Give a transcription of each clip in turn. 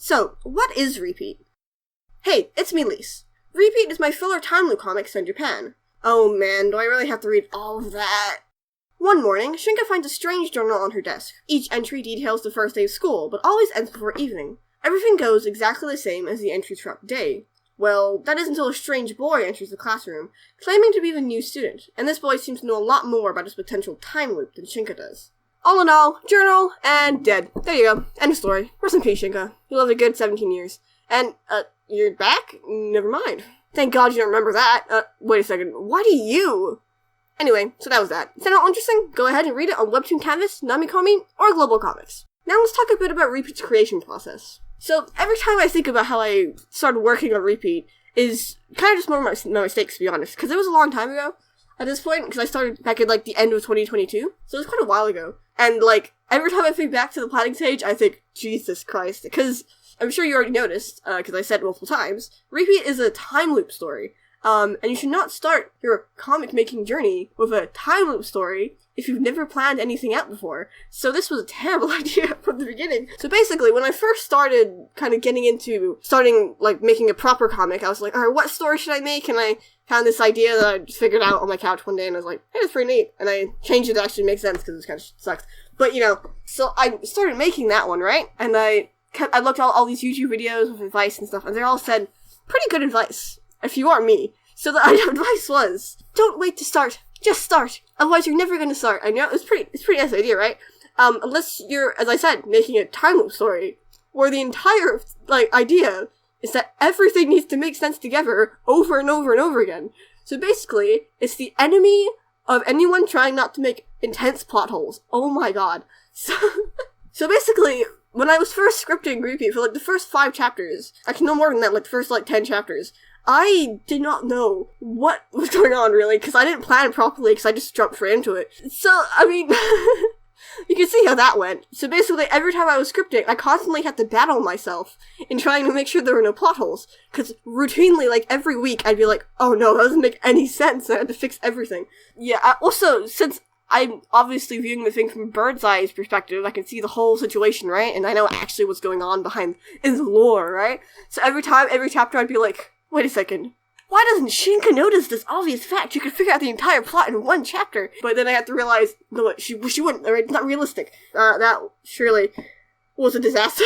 So, what is Repeat? Hey, it's me, Lise. Repeat is my filler time loop comic set in Japan. Oh man, do I really have to read all of that? One morning, Shinka finds a strange journal on her desk. Each entry details the first day of school, but always ends before evening. Everything goes exactly the same as the entries throughout the day. Well, that is until a strange boy enters the classroom, claiming to be the new student, and this boy seems to know a lot more about his potential time loop than Shinka does. All in all, journal, and dead. There you go. End of story. Rest in peace, Shinka. You lived a good 17 years. And, you're back? Never mind. Thank God you don't remember that. Wait a second. Why do you? Anyway, so that was that. Is that all interesting? Go ahead and read it on Webtoon Canvas, Namicomi, or GlobalComix. Now let's talk a bit about Repeat's creation process. So, every time I think about how I started working on Repeat is kind of just more of my mistakes, to be honest. Because it was a long time ago at this point, because I started back at, the end of 2022. So it was quite a while ago. And, every time I think back to the planning stage, I think, Jesus Christ. Because I'm sure you already noticed, because I said it multiple times, Repeat is a time loop story. And you should not start your comic-making journey with a time loop story if you've never planned anything out before. So this was a terrible idea from the beginning. So basically, when I first started kind of getting into making a proper comic, I was like, alright, what story should I make? And I found this idea that I just figured out on my couch one day, and I was like, hey, that's pretty neat. And I changed it to actually make sense, because it kind of sucks. But, so I started making that one, right? And I looked at all these YouTube videos with advice and stuff, and they all said, pretty good advice, if you are me. So the advice was, don't wait to start, just start. Otherwise you're never gonna start. I know, it's pretty nice idea, right? Unless you're, as I said, making a time loop story, where the entire, idea is that everything needs to make sense together over and over and over again. So basically, it's the enemy of anyone trying not to make intense plot holes. Oh my god. So basically, when I was first scripting Repeat for, the first 5 chapters, actually no more than that, the first, 10 chapters, I did not know what was going on, really, because I didn't plan it properly, because I just jumped right into it. So, I mean, you can see how that went. So basically, every time I was scripting, I constantly had to battle myself in trying to make sure there were no plot holes, because routinely, every week, I'd be like, oh no, that doesn't make any sense, I had to fix everything. Yeah, also, since I'm obviously viewing the thing from a bird's eye perspective, I can see the whole situation, right? And I know actually what's going on behind in the lore, right? So every chapter, I'd be like, wait a second, why doesn't Shinka notice this obvious fact? She could figure out the entire plot in one chapter. But then I had to realize, no, she wouldn't, right? It's not realistic. That surely was a disaster.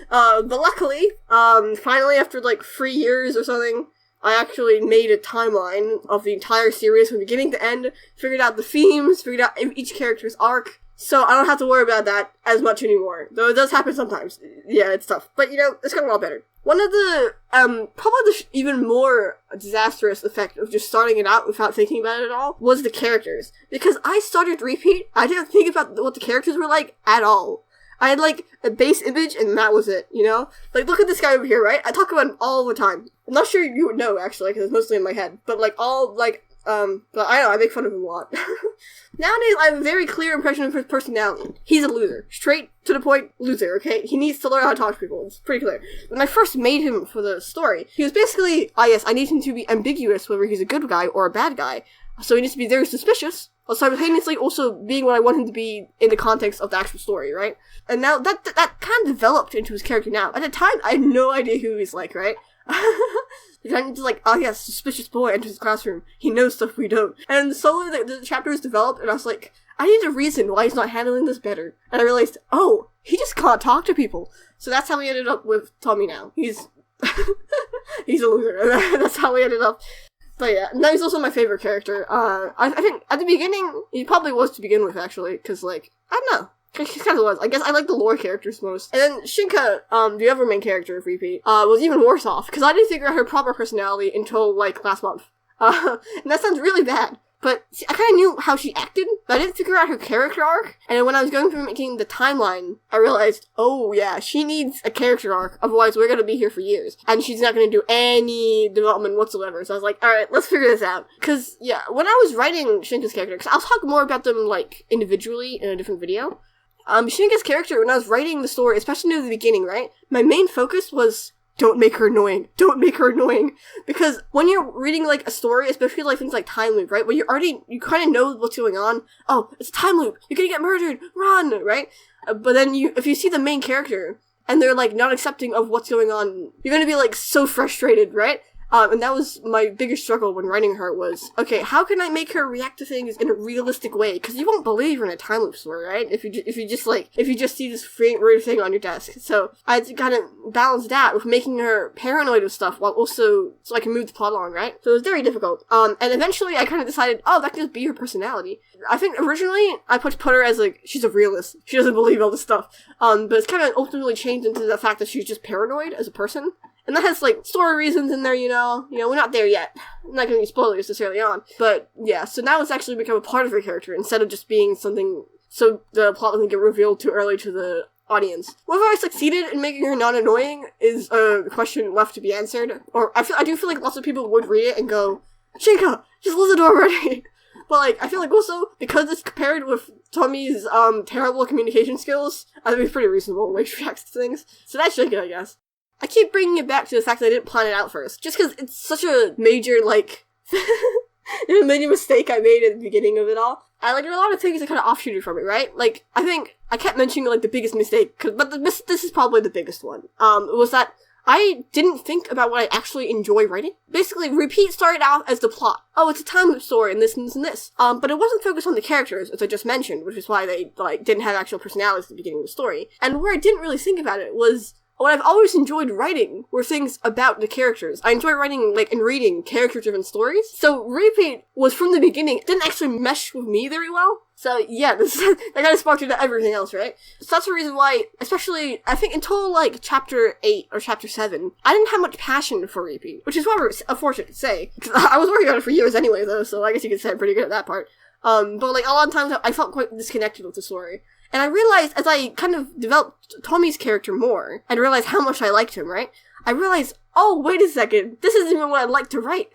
But luckily, finally after 3 years or something, I actually made a timeline of the entire series from beginning to end, figured out the themes, figured out each character's arc, so I don't have to worry about that as much anymore. Though it does happen sometimes. Yeah, it's tough. But, it's gotten a lot better. One of the, probably the even more disastrous effect of just starting it out without thinking about it at all was the characters. Because I started Repeat, I didn't think about what the characters were like at all. I had, a base image, and that was it, look at this guy over here, right? I talk about him all the time. I'm not sure you would know, actually, because it's mostly in my head. But, but I know, I make fun of him a lot. Nowadays, I have a very clear impression of his personality. He's a loser. Straight to the point, loser, okay? He needs to learn how to talk to people. It's pretty clear. When I first made him for the story, he was basically, I need him to be ambiguous whether he's a good guy or a bad guy. So he needs to be very suspicious, while simultaneously also being what I want him to be in the context of the actual story, right? And now, that kind of developed into his character now. At the time, I had no idea who he's like, right? I'm just oh yeah, suspicious boy enters the classroom. He knows stuff we don't. And slowly the chapters developed, and I was like, I need a reason why he's not handling this better. And I realized, oh, he just can't talk to people. So that's how we ended up with Tommy now. He's a loser. That's how we ended up. But yeah, now he's also my favorite character. I think at the beginning, he probably was to begin with, actually, because, I don't know. He kind of was. I guess I like the lore characters most. And then Shinka, the other main character of Repeat, was even worse off, because I didn't figure out her proper personality until, last month. And that sounds really bad. But, see, I kind of knew how she acted, but I didn't figure out her character arc. And then when I was going through making the timeline, I realized, oh yeah, she needs a character arc, otherwise we're gonna be here for years. And she's not gonna do any development whatsoever. So I was like, alright, let's figure this out. Cause, yeah, when I was writing Shinka's character, cause I'll talk more about them, individually in a different video. Shinka's character, when I was writing the story, especially near the beginning, right? My main focus was, don't make her annoying. Don't make her annoying. Because when you're reading, a story, especially, things like Time Loop, right? Where you kind of know what's going on. Oh, it's a time loop. You're gonna get murdered. Run, right? But then if you see the main character, and they're, like, not accepting of what's going on, you're gonna be, like, so frustrated, right? And that was my biggest struggle when writing her was, okay, how can I make her react to things in a realistic way? Because you won't believe you're in a time loop story, right? If you just see this weird thing on your desk. So I had to kind of balance that with making her paranoid of stuff while also, so I can move the plot along, right? So it was very difficult. And eventually I kind of decided, oh, that can just be her personality. I think originally I put her as, like, she's a realist. She doesn't believe all this stuff. But it's kind of ultimately changed into the fact that she's just paranoid as a person. And that has, like, story reasons in there, you know, we're not there yet. I'm not gonna be spoilers this early on. But, yeah, so now it's actually become a part of her character, instead of just being something, so the plot doesn't get revealed too early to the audience. Whether I succeeded in making her not annoying is a question left to be answered. Or, I do feel like lots of people would read it and go, Shinka, just listen to her already! But, like, I feel like also, because it's compared with Tommy's, terrible communication skills, I think it's pretty reasonable way she reacts to things. So that's Shinka, I guess. I keep bringing it back to the fact that I didn't plan it out first, just because it's such a major, like, major mistake I made at the beginning of it all. There are a lot of things that kind of offshooted from it, right? Like, I think I kept mentioning, like, the biggest mistake, but this is probably the biggest one, was that I didn't think about what I actually enjoy writing. Basically, Repeat started out as the plot. Oh, it's a time loop story and this and this and this. But it wasn't focused on the characters, as I just mentioned, which is why they, like, didn't have actual personalities at the beginning of the story. And where I didn't really think about it was, what I've always enjoyed writing were things about the characters. I enjoy writing, like, and reading character-driven stories. So Repeat was, from the beginning, didn't actually mesh with me very well. So, yeah, that kind of sparked into everything else, right? So that's the reason why, especially, I think until, like, chapter 8 or chapter 7, I didn't have much passion for Repeat, which is rather unfortunate to say. Because I was working on it for years anyway, though, so I guess you could say I'm pretty good at that part. But, like, a lot of times I felt quite disconnected with the story. And I realized, as I kind of developed Tommy's character more, and realized how much I liked him, right? I realized, oh, wait a second, this isn't even what I'd like to write.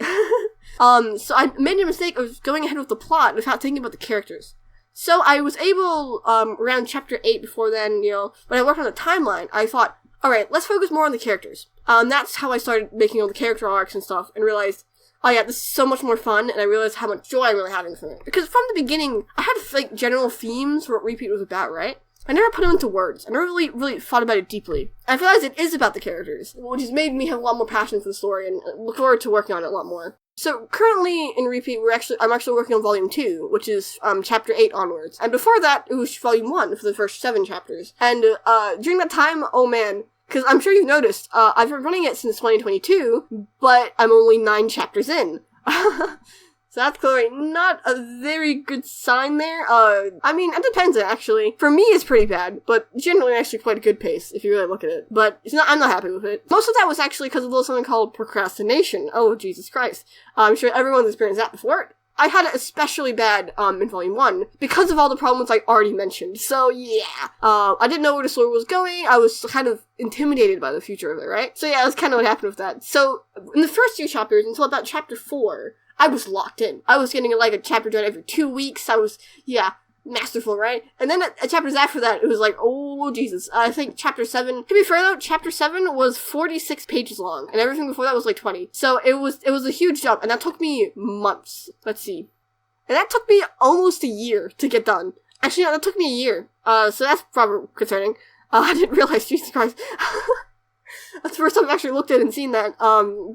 So I made a mistake of going ahead with the plot without thinking about the characters. So I was able, around chapter 8 before then, you know, when I worked on the timeline, I thought, alright, let's focus more on the characters. That's how I started making all the character arcs and stuff, and realized, oh yeah, this is so much more fun, and I realized how much joy I'm really having from it. Because from the beginning, I had, like, general themes for what Repeat was about, right? I never put them into words. I never really thought about it deeply. I realized it is about the characters, which has made me have a lot more passion for the story, and look forward to working on it a lot more. So, currently, in Repeat, I'm actually working on Volume 2, which is, chapter 8 onwards. And before that, it was Volume 1 for the first 7 chapters. And, during that time, oh man, because I'm sure you've noticed, I've been running it since 2022, but I'm only 9 chapters in. So that's clearly not a very good sign there. I mean, it depends, actually. For me, it's pretty bad, but generally actually quite a good pace, if you really look at it. But I'm not happy with it. Most of that was actually because of a little something called procrastination. Oh, Jesus Christ. I'm sure everyone's experienced that before. I had it especially bad, in Volume 1, because of all the problems I already mentioned. So, yeah. I didn't know where the story was going. I was kind of intimidated by the future of it, right? So, yeah, that's kind of what happened with that. So, in the first 2 chapters, until about chapter 4, I was locked in. I was getting, like, a chapter done every 2 weeks. I was, yeah, masterful, right? And then at chapters after that, it was like, oh, Jesus. I think chapter 7, to be fair though, chapter 7 was 46 pages long, and everything before that was like 20. So it was a huge jump, and that took me months. Let's see. And that took me almost a year to get done. Actually, no, that took me a year. So that's probably concerning. I didn't realize, Jesus Christ. That's the first time I've actually looked at it and seen that.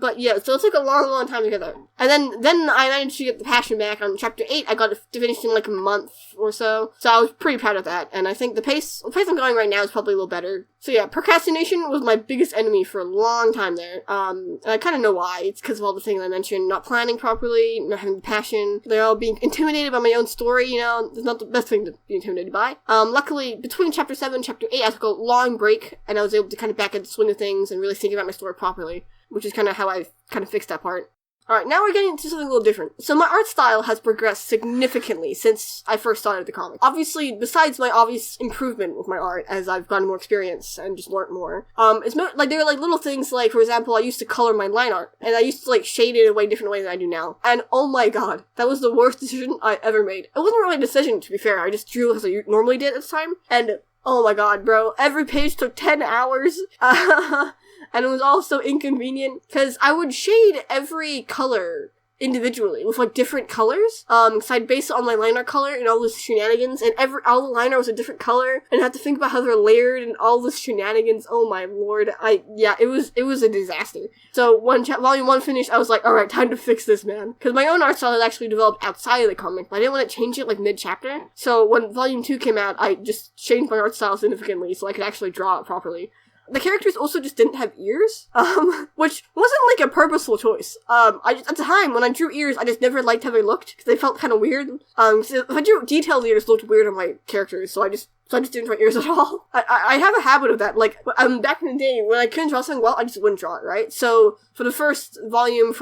But yeah, so it took a long time to get that. And then I managed to get the passion back on chapter 8. I got it finished in like a month or so. So I was pretty proud of that. And I think the pace I'm going right now is probably a little better. So yeah, procrastination was my biggest enemy for a long time there. And I kind of know why. It's because of all the things I mentioned. Not planning properly, not having the passion. They're all being intimidated by my own story, you know. It's not the best thing to be intimidated by. Luckily, between chapter 7 and chapter 8, I took a long break. And I was able to kind of back into the swing of things and really think about my story properly, which is kind of how I kind of fixed that part. Alright, now we're getting into something a little different. So my art style has progressed significantly since I first started the comic. Obviously, besides my obvious improvement with my art as I've gotten more experience and just learned more, it's like there are like little things like, for example, I used to color my line art, and I used to like shade it in a way different way than I do now. And oh my god, that was the worst decision I ever made. It wasn't really a decision, to be fair, I just drew as I normally did at the time, and oh my god, bro, every page took 10 hours. And it was all so inconvenient, because I would shade every color individually with like different colors. So I'd base it on my line art color and all this shenanigans, and all the line art was a different color, and I had to think about how they're layered and all this shenanigans. Oh my lord. It was a disaster. So when volume 1 finished, I was like, alright, time to fix this, man. Because my own art style had actually developed outside of the comic, but I didn't want to change it like mid-chapter. So when volume 2 came out, I just changed my art style significantly so I could actually draw it properly. The characters also just didn't have ears, which wasn't like a purposeful choice. At the time, when I drew ears, I just never liked how they looked, because they felt kind of weird. So if I drew detailed ears, it looked weird on my characters, so I just didn't draw ears at all. I have a habit of that, like, back in the day, when I couldn't draw something well, I just wouldn't draw it, right? So, for the first volume,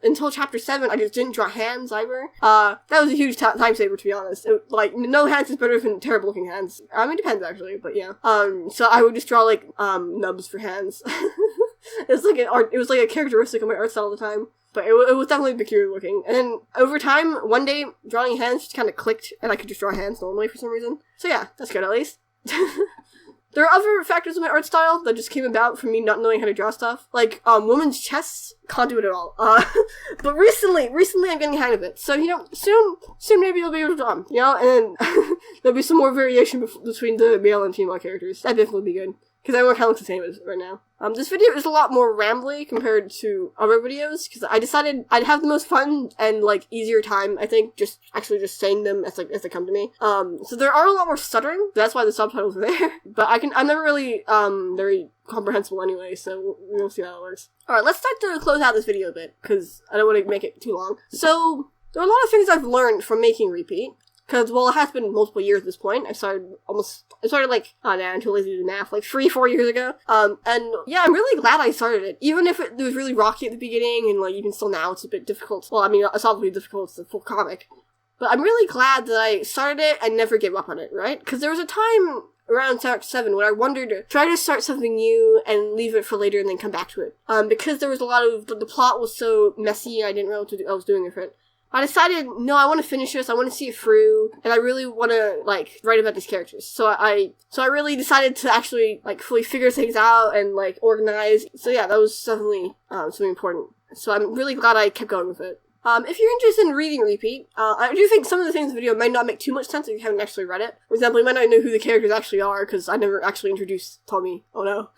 until chapter 7, I just didn't draw hands, either. That was a huge time saver, to be honest. No hands is better than terrible looking hands. I mean, it depends, actually, but yeah. So I would just draw, like, nubs for hands. It was like a characteristic of my art style all the time. But it was definitely peculiar looking. And then, over time, one day, drawing hands just kind of clicked, and I could just draw hands normally for some reason. So yeah, that's good at least. There are other factors in my art style that just came about from me not knowing how to draw stuff. Like, women's chests, can't do it at all. But recently I'm getting the hang of it. So, soon maybe I'll be able to draw them, and then there'll be some more variation between the male and female characters. That'd definitely be good. Because everyone kind of looks the same as right now. This video is a lot more rambly compared to other videos, because I decided I'd have the most fun and, like, easier time, I think, just saying them as they come to me. So there are a lot more stuttering, that's why the subtitles are there. But I'm never really, very comprehensible anyway, so we'll see how it works. Alright, let's start to close out this video a bit, because I don't want to make it too long. So, there are a lot of things I've learned from making Repeat. Because, well, it has been multiple years at this point. I started like, I'm too lazy to do math, like 3-4 years ago. And yeah, I'm really glad I started it. Even if it was really rocky at the beginning, and like, even still now, it's a bit difficult. Well, I mean, it's obviously difficult, it's a full comic. But I'm really glad that I started it and never gave up on it, right? Because there was a time around chapter 7 when I wondered, try to start something new and leave it for later and then come back to it. Because there was a lot of, the plot was so messy, I didn't know what I was doing with it. I decided, no, I want to finish this, I want to see it through, and I really want to, like, write about these characters. So I really decided to actually, like, fully figure things out and, like, organize. So yeah, that was definitely, something important. So I'm really glad I kept going with it. If you're interested in reading Repeat, I do think some of the things in the video might not make too much sense if you haven't actually read it. For example, you might not know who the characters actually are, because I never actually introduced Tommy. Oh no.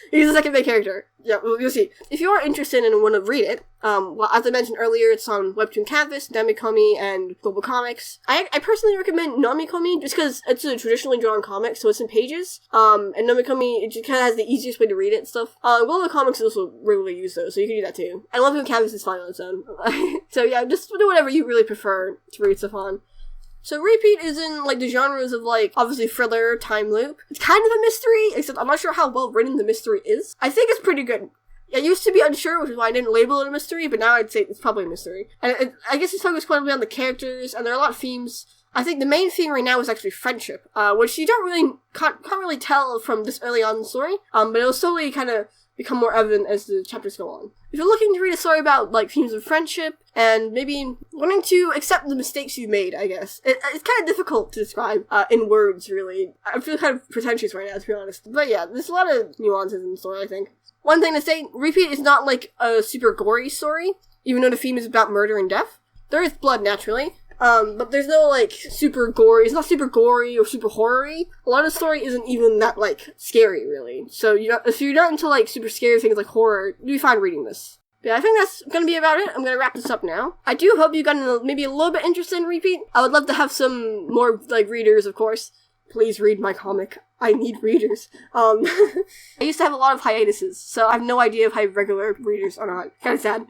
He's the second main character. Yeah, well, you'll see. If you are interested and want to read it, well, as I mentioned earlier, it's on Webtoon Canvas, Namicomi, and GlobalComix. I personally recommend Namicomi just because it's a traditionally drawn comic, so it's in pages. And Namicomi, it just kind of has the easiest way to read it and stuff. GlobalComix is also regularly used though, so you can do that too. And Webtoon Canvas is fine on its own. So yeah, just do whatever you really prefer to read stuff on. So Repeat is in, like, the genres of, like, obviously thriller, time loop. It's kind of a mystery, except I'm not sure how well written the mystery is. I think it's pretty good. I used to be unsure, which is why I didn't label it a mystery, but now I'd say it's probably a mystery. And I guess it's focused quite a bit on the characters, and there are a lot of themes. I think the main theme right now is actually friendship, which you can't really tell from this early on in the story, but it'll slowly kind of become more evident as the chapters go on. If you're looking to read a story about, like, themes of friendship, and maybe learning to accept the mistakes you've made, I guess. It's kind of difficult to describe in words, really. I feel kind of pretentious right now, to be honest. But yeah, there's a lot of nuances in the story, I think. One thing to say, Repeat is not, like, a super gory story, even though the theme is about murder and death. There is blood, naturally. But there's no, like, super gory. It's not super gory or super horror-y. A lot of the story isn't even that, like, scary, really. So, if you're not into, like, super scary things like horror, you'll be fine reading this. But yeah, I think that's gonna be about it. I'm gonna wrap this up now. I do hope you got maybe a little bit interested in Repeat. I would love to have some more, like, readers, of course. Please read my comic. I need readers. I used to have a lot of hiatuses, so I have no idea if I have regular readers or not. Kinda sad.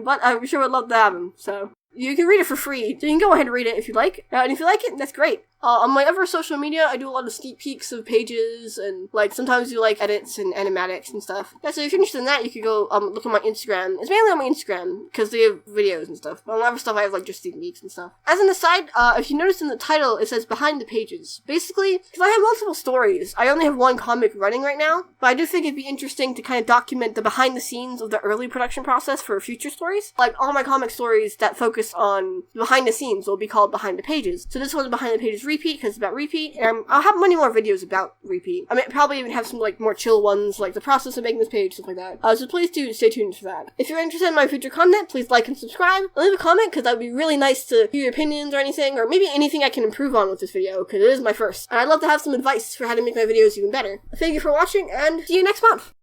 But I'm sure I'd love to have them, so. You can read it for free, so you can go ahead and read it if you like. And if you like it, that's great. On my other social media, I do a lot of sneak peeks of pages, and, like, sometimes do, like, edits and animatics and stuff. Yeah, so if you're interested in that, you could go, look at my Instagram. It's mainly on my Instagram, because they have videos and stuff. But on other stuff, I have, like, just sneak peeks and stuff. As an aside, if you notice in the title, it says behind the pages. Basically, because I have multiple stories, I only have one comic running right now, but I do think it'd be interesting to kind of document the behind the scenes of the early production process for future stories. Like, all my comic stories that focus on behind the scenes will be called behind the pages. So this one's behind the pages Repeat because it's about Repeat, and I'll have many more videos about Repeat. I mean, probably even have some, like, more chill ones, like the process of making this page, stuff like that. So please do stay tuned for that. If you're interested in my future content, please like and subscribe. Leave a comment, because that would be really nice to hear your opinions or anything, or maybe anything I can improve on with this video, because it is my first. And I'd love to have some advice for how to make my videos even better. Thank you for watching, and see you next month!